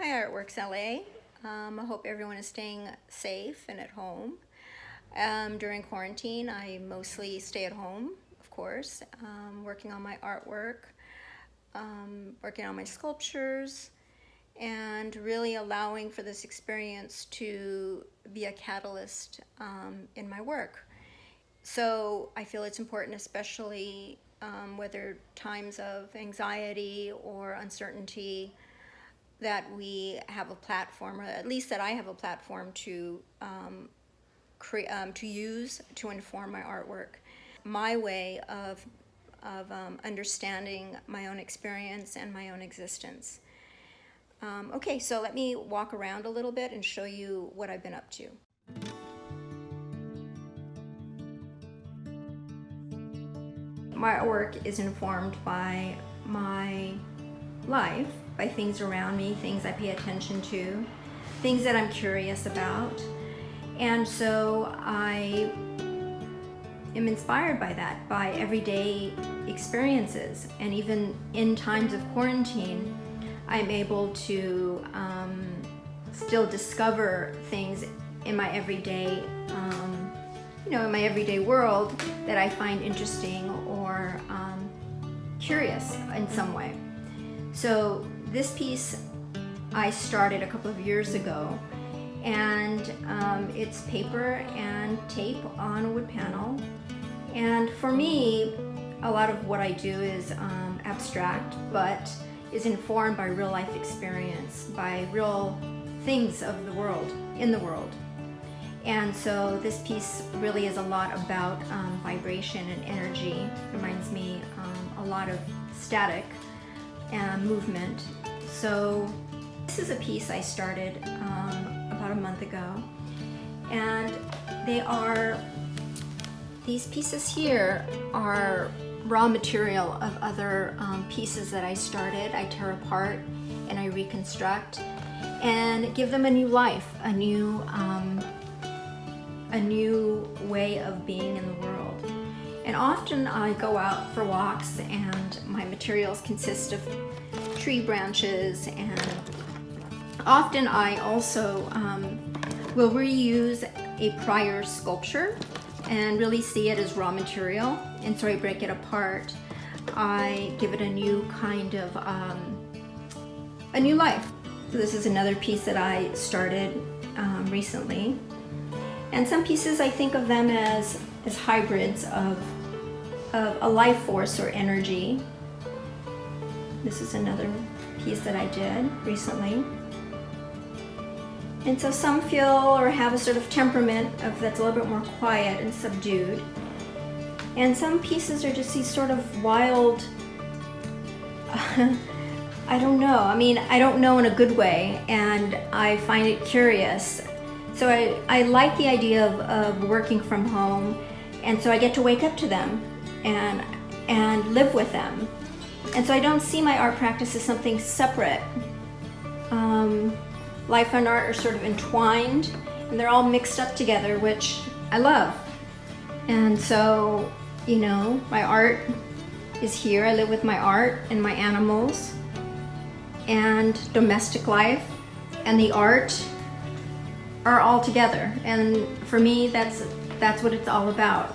Hi, Artworks LA. I hope everyone is staying safe and at home. During quarantine, I mostly stay at home, of course, working on my artwork, working on my sculptures, and really allowing for this experience to be a catalyst in my work. So I feel it's important, especially whether times of anxiety or uncertainty, that we have a platform, or at least that I have a platform to use to inform my artwork. My way of understanding my own experience and my own existence. Okay, so let me walk around a little bit and show you what I've been up to. My artwork is informed by my life, by things around me, things I pay attention to, things that I'm curious about. And so I am inspired by that, by everyday experiences. And even in times of quarantine, I'm able to still discover things in my everyday, in my everyday world that I find interesting or curious in some way. So this piece I started a couple of years ago, and it's paper and tape on a wood panel. And for me, a lot of what I do is abstract, but is informed by real life experience, by real things of the world, in the world. And so this piece really is a lot about vibration and energy. Reminds me a lot of static and movement. So this is a piece I started about a month ago, and these pieces here are raw material of other pieces that I started. I tear apart and I reconstruct and give them a new life, a new way of being in the world. And often I go out for walks and my materials consist of tree branches, and often I also will reuse a prior sculpture and really see it as raw material, and so I break it apart. I give it a new kind of a new life. So this is another piece that I started recently, and some pieces I think of them as hybrids of a life force or energy. This is another piece that I did recently. And so some feel or have a sort of temperament that's a little bit more quiet and subdued. And some pieces are just these sort of wild, I don't know. I mean, I don't know in a good way, and I find it curious. So I like the idea of working from home, and so I get to wake up to them and live with them. And so I don't see my art practice as something separate. Life and art are sort of entwined, and they're all mixed up together, which I love. And so, my art is here. I live with my art and my animals and domestic life and the art are all together. And for me, that's what it's all about.